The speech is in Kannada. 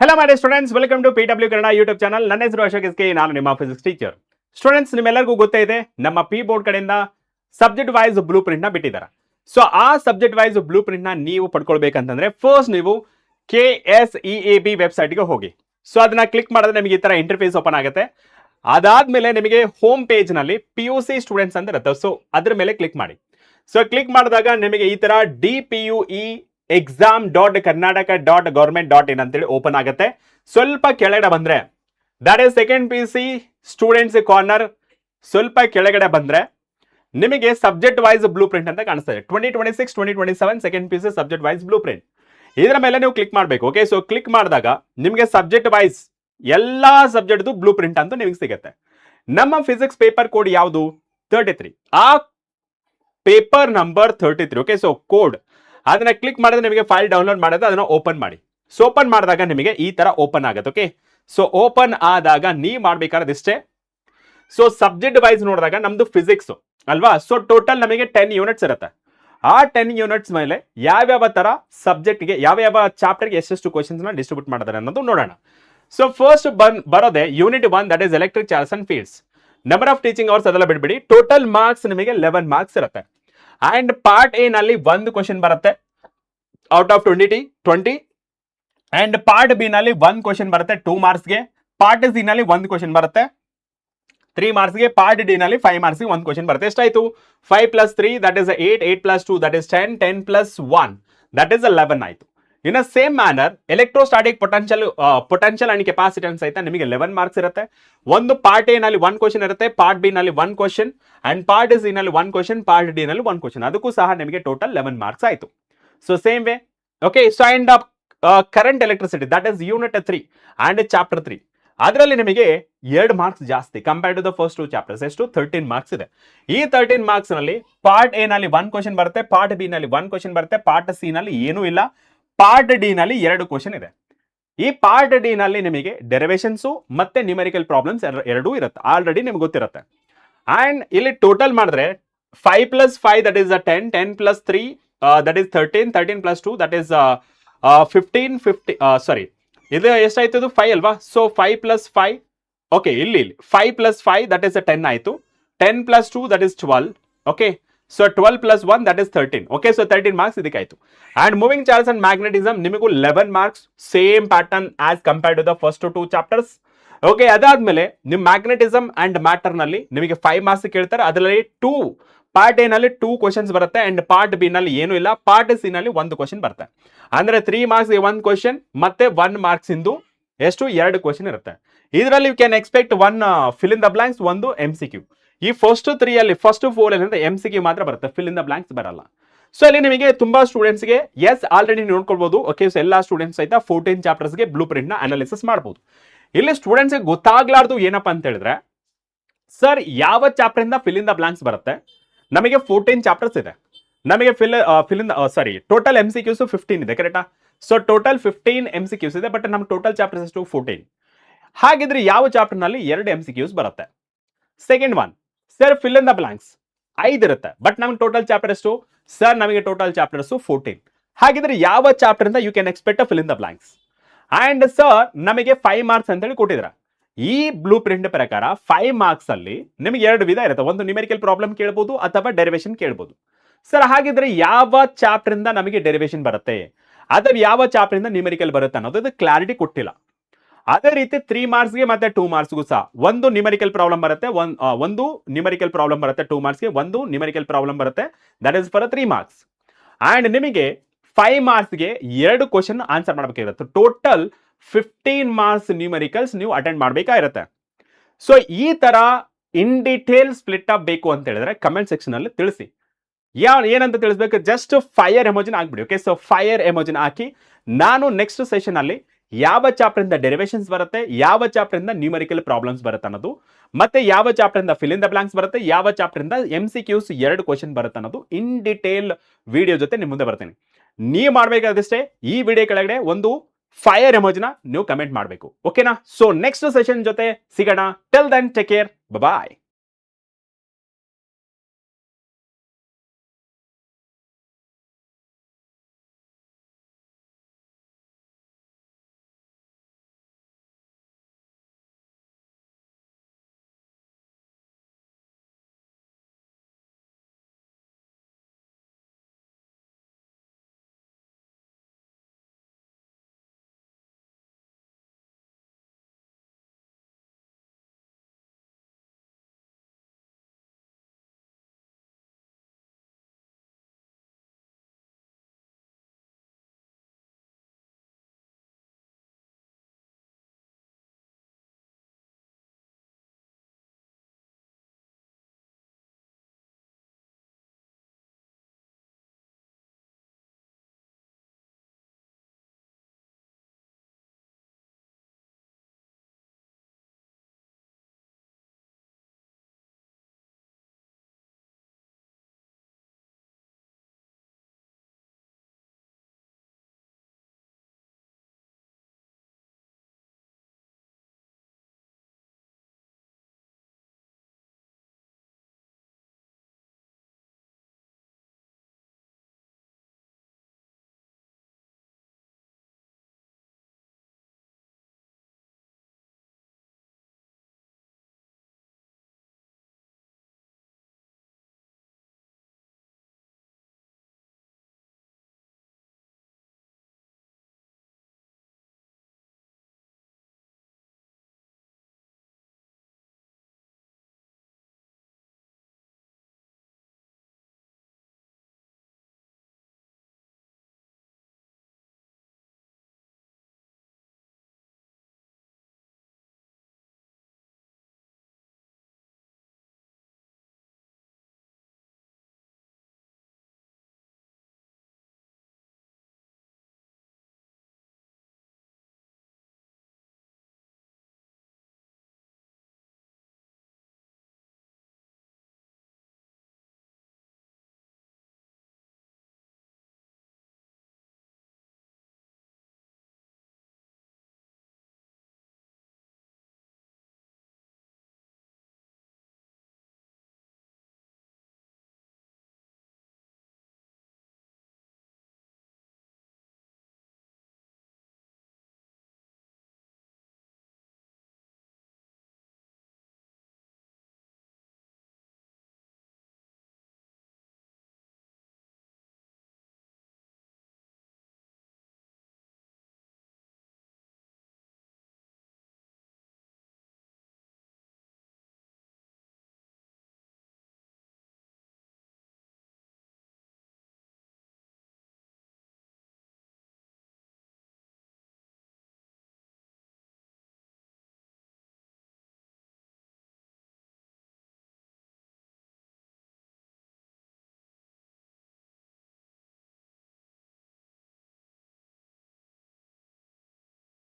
Hello my dear students, welcome to PW Kannada YouTube channel. ನನ್ನ ಹೆಸರು ಅಶೋಕ್ ಎಸ್ಕೆ, ನಾನು ನಿಮ್ಮ ಫಿಸಿಕ್ಸ್ ಟೀಚರ್. ಸ್ಟೂಡೆಂಟ್ಸ್, ನಿಮ್ಮೆಲ್ಲರಿಗೂ ಗೊತ್ತೇ ಇದೆ, ನಮ್ಮ ಪಿ ಬೋರ್ಡ್ ಕಡೆಯಿಂದ ಸಬ್ಜೆಕ್ಟ್ ವೈಸ್ ಬ್ಲೂ ಪ್ರಿಂಟ್ ನ ಬಿಟ್ಟಿದ್ದಾರೆ. ಸೊ ಆ ಸಬ್ಜೆಕ್ಟ್ ವೈಸ್ ಬ್ಲೂ ಪ್ರಿಂಟ್ ನ ನೀವು ಪಡ್ಕೊಳ್ಬೇಕಂತಂದ್ರೆ ಫಸ್ಟ್ ನೀವು KSEAB ವೆಬ್ಸೈಟ್ಗೆ ಹೋಗಿ. ಸೊ ಅದನ್ನ ಕ್ಲಿಕ್ ಮಾಡಿದ್ರೆ ನಿಮಗೆ ಈ ತರ ಇಂಟರ್ಫೇಸ್ ಓಪನ್ ಆಗುತ್ತೆ. ಅದಾದ್ಮೇಲೆ ನಿಮಗೆ ಹೋಮ್ ಪೇಜ್ ನಲ್ಲಿ PUC ಸ್ಟೂಡೆಂಟ್ಸ್ ಅಂತ ಇರುತ್ತೆ. ಸೊ ಅದ್ರ ಮೇಲೆ ಕ್ಲಿಕ್ ಮಾಡಿ. ಸೊ ಕ್ಲಿಕ್ ಮಾಡಿದಾಗ ನಿಮಗೆ ಈ ತರ DPUE exam.karnataka.government.in ಅಂತೇಳಿ ಓಪನ್ ಆಗುತ್ತೆ. ಸ್ವಲ್ಪ ಕೆಳಗಡೆ ಬಂದ್ರೆ that is second PUC students corner. ಸ್ವಲ್ಪ ಕೆಳಗಡೆ ಬಂದ್ರೆ ನಿಮಗೆ ಸಬ್ಜೆಕ್ಟ್ ವೈಸ್ ಬ್ಲೂ ಪ್ರಿಂಟ್ ಅಂತ ಕಾಣಿಸ್ತದೆ. 2026-2027 second PUC subject wise blue print. ಇದರ ಮೇಲೆ ನೀವು ಕ್ಲಿಕ್ ಮಾಡಬೇಕು. ಓಕೆ, ಸೊ ಕ್ಲಿಕ್ ಮಾಡಿದಾಗ ನಿಮಗೆ ಸಬ್ಜೆಕ್ಟ್ ವೈಸ್ ಎಲ್ಲಾ ಸಬ್ಜೆಕ್ಟ್ ಬ್ಲೂ ಪ್ರಿಂಟ್ ಅಂತ ನಿಮಗೆ ಸಿಗುತ್ತೆ. ನಮ್ಮ ಫಿಸಿಕ್ಸ್ ಪೇಪರ್ ಕೋಡ್ ಯಾವುದು? 33. ಆ paper number 33. Okay, so code ಅದನ್ನ ಕ್ಲಿಕ್ ಮಾಡಿದ್ರೆ ನಿಮಗೆ ಫೈಲ್ ಡೌನ್ಲೋಡ್ ಮಾಡೋದು, ಅದನ್ನ ಓಪನ್ ಮಾಡಿ. ಸೊ ಓಪನ್ ಮಾಡಿದಾಗ ನಿಮಗೆ ಈ ತರ ಓಪನ್ ಆಗುತ್ತೆ. ಓಕೆ, ಸೊ ಓಪನ್ ಆದಾಗ ನೀವು ಮಾಡ್ಬೇಕಾದ್ರೆ ಇಷ್ಟೇ. ಸೊ ಸಬ್ಜೆಕ್ಟ್ ವೈಸ್ ನೋಡಿದಾಗ ನಮ್ದು ಫಿಸಿಕ್ಸ್ ಅಲ್ವಾ? ಸೊ ಟೋಟಲ್ ನಮಗೆ 10 ಯೂನಿಟ್ಸ್ ಇರುತ್ತೆ. ಆ 10 ಯೂನಿಟ್ಸ್ ಮೇಲೆ ಯಾವ್ಯಾವ ತರ ಸಬ್ಜೆಕ್ಟ್ಗೆ ಯಾವ ಚಾಪ್ಟರ್ಗೆ ಎಷ್ಟೆಷ್ಟು ಕ್ವಶನ್ಸ್ ನ ಡಿಸ್ಟ್ರಿಬ್ಯೂಟ್ ಮಾಡಿದ್ದಾರೆ ಅನ್ನೋದು ನೋಡೋಣ. ಸೊ ಫಸ್ಟ್ ಬರೋದೆ unit 1, that is electric charge and fields. Number of teaching hours ಅದೆಲ್ಲ ಬಿಡ್ಬಿಡಿ. ಟೋಟಲ್ ಮಾರ್ಕ್ಸ್ ನಿಮಗೆ 11 ಮಾರ್ಕ್ಸ್ ಇರುತ್ತೆ. ಅಂಡ್ ಪಾರ್ಟ್ ಎ ನಲ್ಲಿ 1 ಕ್ವಶನ್ ಬರುತ್ತೆ out of 20. And part B ನಲ್ಲಿ 1 ಕ್ವಶನ್ ಬರುತ್ತೆ 2 ಮಾರ್ಕ್ಸ್ಗೆ. ಪಾರ್ಟ್ ಸಿ ನಲ್ಲಿ 1 ಕ್ವಶನ್ ಬರುತ್ತೆ 3 ಮಾರ್ಕ್ಸ್ಗೆ. ಪಾರ್ಟ್ ಡಿ ನಲ್ಲಿ 5 ಮಾರ್ಕ್ಸ್ಗೆ 1 ಕ್ವಶನ್ ಬರುತ್ತೆ. ಎಷ್ಟಾಯ್ತು? 5 + 3 that is 8, 8 + 2 that is 10, 10 + 1 that is 11 ಆಯ್ತು. In a same manner electrostatic potential and capacitance ಆಯ್ತಾ, ನಿಮಗೆ 11 ಮಾರ್ಕ್ಸ್ ಇರುತ್ತೆ. ಒಂದು ಪಾರ್ಟ್ ಎ ನಲ್ಲಿ 1 ಕ್ವಶನ್ ಇರುತ್ತೆ, ಪಾರ್ಟ್ ಬಿ ನಲ್ಲಿ 1 ಕ್ವಶನ್, ಅಂಡ್ ಪಾರ್ಟ್ ಸಿ ನಲ್ಲಿ 1 ಕ್ವಶನ್, ಪಾರ್ಟ್ ಡಿ ನಲ್ಲಿ 1 ಕ್ವಶನ್. ಅದಕ್ಕೂ ಸಹ ನಿಮಗೆ ಟೋಟಲ್ 11 ಮಾರ್ಕ್ಸ್ ಆಯ್ತು. So same way. Okay, so and current electricity that is unit 3 and chapter 3. ಅದರಲ್ಲಿ ನಿಮಗೆ 2 ಮಾರ್ಕ್ಸ್ ಜಾಸ್ತಿ compared to the first 2 chapters. ಎಷ್ಟು? 13 ಮಾರ್ಕ್ಸ್ ಇದೆ. ಈ 13 ಮಾರ್ಕ್ಸ್ ನಲ್ಲಿ ಪಾರ್ಟ್ ಎ ನಲ್ಲಿ 1 ಕ್ವಶನ್ ಬರುತ್ತೆ, ಪಾರ್ಟ್ ಬಿ ನಲ್ಲಿ 1 ಕ್ವಶನ್ ಬರುತ್ತೆ, ಪಾರ್ಟ್ ಸಿ ನಲ್ಲಿ ಏನೂ ಇಲ್ಲ, ಪಾರ್ಟ್ ಡಿ ನಲ್ಲಿ 2 ಕ್ವಶನ್ ಇದೆ. ಈ ಪಾರ್ಟ್ ಡಿ ನಲ್ಲಿ ನಿಮಗೆ ಡೆರಿವೇಶನ್ಸ್ ಮತ್ತೆ ನ್ಯೂಮೆರಿಕಲ್ ಪ್ರಾಬ್ಲಮ್ಸ್ ಎರಡೂ ಇರುತ್ತೆ, ಆಲ್ರೆಡಿ ನಿಮ್ಗೆ ಗೊತ್ತಿರುತ್ತೆ. ಅಂಡ್ ಇಲ್ಲಿ ಟೋಟಲ್ ಮಾಡಿದ್ರೆ 5 + 5 that is 10, 10 + 3 that is 13, 13 + 2 that is 15, 50 ಸಾರಿ ಇದು ಎಷ್ಟಾಯ್ತು? ಇದು 5 ಅಲ್ವಾ? ಸೊ 5 + 5 ಓಕೆ, ಇಲ್ಲಿ 5 + 5 ದಟ್ ಇಸ್ 10 ಆಯ್ತು. 10 + 2 that is 12. Okay, so 12 + 1 that is 13. Okay, so 13 marks ಇದಕ್ಕಾಯ್ತು. And moving charge and magnetism ನಿಮಗೂ 11 marks, same pattern as compared to the first 2 chapters. Okay, ಅದಾದ್ಮೇಲೆ ನಿಮ್ ಮ್ಯಾಗ್ನೆಟಿಸಮ್ ಅಂಡ್ ಮ್ಯಾಟರ್ ನಲ್ಲಿ ನಿಮಗೆ 5 ಮಾರ್ಕ್ಸ್ ಕೇಳ್ತಾರೆ. ಅದರಲ್ಲಿ ಪಾರ್ಟ್ ಎ ನಲ್ಲಿ 2 ಕ್ವಶನ್ಸ್ ಬರುತ್ತೆ, ಅಂಡ್ ಪಾರ್ಟ್ ಬಿ ನಲ್ಲಿ ಏನು ಇಲ್ಲ, ಪಾರ್ಟ್ ಸಿ ನಲ್ಲಿ 1 ಕ್ವಶನ್ ಬರುತ್ತೆ. ಅಂದ್ರೆ 3 ಮಾರ್ಕ್ಸ್ 1 ಕ್ವಶನ್ ಮತ್ತೆ 1 ಮಾರ್ಕ್ಸ್ ಇಂದು ಎಷ್ಟು? 2 ಕ್ವಶನ್ ಇರುತ್ತೆ. ಇದರಲ್ಲಿ you can expect 1 fill in the blanks, 1 MCQ. ಈ ಫಸ್ಟ್ 3 ಅಲ್ಲಿ ಫಸ್ಟ್ 4 ಅಲ್ಲಿ MCQ ಮಾತ್ರ ಬರುತ್ತೆ, ಫಿಲ್ ಇನ್ ದ ಬ್ಲಾಂಕ್ಸ್ ಬರಲ್ಲ. ಸೊ ಇಲ್ಲಿ ನಿಮಗೆ ತುಂಬಾ ಸ್ಟೂಡೆಂಟ್ಸ್ಗೆ ಎಸ್ ಆಲ್ರೆಡಿ ನೋಡ್ಕೊಳ್ಬಹುದು. ಓಕೆ, ಸೊ ಎಲ್ಲಾ ಸ್ಟೂಡೆಂಟ್ಸ್ ಆಯ್ತಾ 14 ಚಾಪ್ಟರ್ಸ್ಗೆ ಬ್ಲೂ ಪ್ರಿಂಟ್ ನ ಅನಾಲಿಸಿಸ್ ಮಾಡಬಹುದು. ಇಲ್ಲಿ ಸ್ಟೂಡೆಂಟ್ಸ್ಗೆ ಗೊತ್ತಾಗ್ಲಾರ್ದು ಏನಪ್ಪಾ ಅಂತ ಹೇಳಿದ್ರೆ, ಸರ್ ಯಾವ ಚಾಪ್ಟರ್ ಇಂದ ಫಿಲ್ ಇನ್ ದ ಬ್ಲಾಂಕ್ಸ್ ಬರುತ್ತೆ? ನಮಗೆ 14 ಚಾಪ್ಟರ್ಸ್ ಇದೆ. ನಮಗೆ ಟೋಟಲ್ MCQs 15 ಇದೆ, ಕರೆಕ್ಟಾ? ಸೊ ಟೋಟಲ್ 15 MCQs ಇದೆ, ಬಟ್ ನಮ್ಗೆ ಟೋಟಲ್ ಚಾಪ್ಟರ್ಸ್ ಎಷ್ಟು? 14. ಹಾಗಿದ್ರೆ ಯಾವ ಚಾಪ್ಟರ್ ನಲ್ಲಿ 2 MCQs ಬರುತ್ತೆ? Second one, sir fill in the blanks 5 ಇರುತ್ತೆ, ಬಟ್ ನಮ್ಗೆ ಟೋಟಲ್ ಚಾಪ್ಟರ್ ಎಷ್ಟು? ಸರ್ ನಮಗೆ ಟೋಟಲ್ ಚಾಪ್ಟರ್ಸ್ 14. ಹಾಗಿದ್ರೆ ಯಾವ ಚಾಪ್ಟರ್ ಇಂದ you can expect fill in the blanks? And sir ನಮಗೆ 5 ಮಾರ್ಕ್ಸ್ ಅಂತ ಹೇಳಿ ಕೊಟ್ಟಿದ್ರ. ಈ ಬ್ಲೂ ಪ್ರಿಂಟ್ ಪ್ರಕಾರ 5 ಮಾರ್ಕ್ಸ್ ಅಲ್ಲಿ ನಿಮಗೆ 2 ವಿಧ ಇರುತ್ತೆ. ಒಂದು ನ್ಯೂಮೆರಿಕಲ್ ಪ್ರಾಬ್ಲಮ್ ಕೇಳಬಹುದು ಅಥವಾ ಡೆರಿವೇಶನ್ ಕೇಳಬಹುದು. ಸರ್ ಹಾಗಿದ್ರೆ ಯಾವ ಚಾಪ್ಟರ್ ಇಂದ ನಮಗೆ ಡೆರಿವೇಶನ್ ಬರುತ್ತೆ ಅಥವಾ ಯಾವ ಚಾಪ್ಟರ್ ಇಂದ ನ್ಯೂಮೆರಿಕಲ್ ಬರುತ್ತೆ ಅನ್ನೋದು ಕ್ಲಾರಿಟಿ ಕೊಟ್ಟಿಲ್ಲ. ಅದೇ ರೀತಿ 3 ಮಾರ್ಕ್ಸ್ಗೆ ಮತ್ತೆ 2 ಮಾರ್ಕ್ಸ್ಗೂ ಸಹ ಒಂದು ನ್ಯೂಮೆರಿಕಲ್ ಪ್ರಾಬ್ಲಮ್ ಬರುತ್ತೆ, ಒಂದು ನ್ಯೂಮೆರಿಕಲ್ ಪ್ರಾಬ್ಲಮ್ ಬರುತ್ತೆ 2 ಮಾರ್ಕ್ಸ್ಗೆ, ಒಂದು ನ್ಯೂಮೆರಿಕಲ್ ಪ್ರಾಬ್ಲಮ್ ಬರುತ್ತೆ that is for 3 marks. And ನಿಮಗೆ 5 ಮಾರ್ಕ್ಸ್ಗೆ 2 ಕ್ವಶನ್ ಆನ್ಸರ್ ಮಾಡಬೇಕಾಗಿರುತ್ತೆ. ಟೋಟಲ್ 15 ಮಾರ್ಕ್ಸ್ ನ್ಯೂಮೆರಿಕಲ್ಸ್ ನೀವು ಅಟೆಂಡ್ ಮಾಡಬೇಕಾಗಿರುತ್ತೆ. ಸೊ ಈ ತರ ಇನ್ ಡೀಟೇಲ್ ಸ್ಪ್ಲಿಟ್ ಅಪ್ ಬೇಕು ಅಂತ ಹೇಳಿದ್ರೆ ಕಮೆಂಟ್ ಸೆಕ್ಷನ್ ಅಲ್ಲಿ ತಿಳಿಸಿ. ಏನಂತ ತಿಳಿಸ್ಬೇಕು? ಜಸ್ಟ್ ಫೈರ್ ಎಮೋಜಿನ್ ಆಗ್ಬಿಡಿ. ಓಕೆ, ಸೊ ಫೈರ್ ಎಮೋಜಿನ್ ಹಾಕಿ ನಾನು ನೆಕ್ಸ್ಟ್ ಸೆಷನ್ ಅಲ್ಲಿ ಯಾವ ಚಾಪ್ಟರ್ ಇಂದ ಡೆರಿವೇಶನ್ಸ್ ಬರುತ್ತೆ, ಯಾವ ಚಾಪ್ಟರ್ ಇಂದ ನ್ಯೂಮೆರಿಕಲ್ ಪ್ರಾಬ್ಲಮ್ಸ್ ಬರುತ್ತೆ ಅನ್ನೋದು, ಮತ್ತೆ ಯಾವ ಚಾಪ್ಟರ್ ಇಂದ ಫಿಲ್ ಇನ್ ದ ಬ್ಲಾಂಕ್ಸ್ ಬರುತ್ತೆ, ಯಾವ ಚಾಪ್ಟರ್ ಇಂದ MCQs 2 ಕ್ವಶನ್ ಬರುತ್ತೆ ಅನ್ನೋದು ಇನ್ ಡೀಟೇಲ್ ವಿಡಿಯೋ ಜೊತೆ ನಿಮ್ಮ ಮುಂದೆ ಬರ್ತೀನಿ. ನೀವು ಮಾಡಬೇಕಾದಷ್ಟೇ ಈ ವಿಡಿಯೋ ಕೆಳಗಡೆ ಒಂದು ಫೈರ್ ಎಮೋಜಿನ ನೀವು ಕಮೆಂಟ್ ಮಾಡಬೇಕು. ಓಕೆನಾ? ಸೊ ನೆಕ್ಸ್ಟ್ ಸೆಷನ್ ಜೊತೆ ಸಿಗೋಣ. ಟಿಲ್ ದೆನ್ ಟೇಕ್ ಕೇರ್, ಬಾಯ್.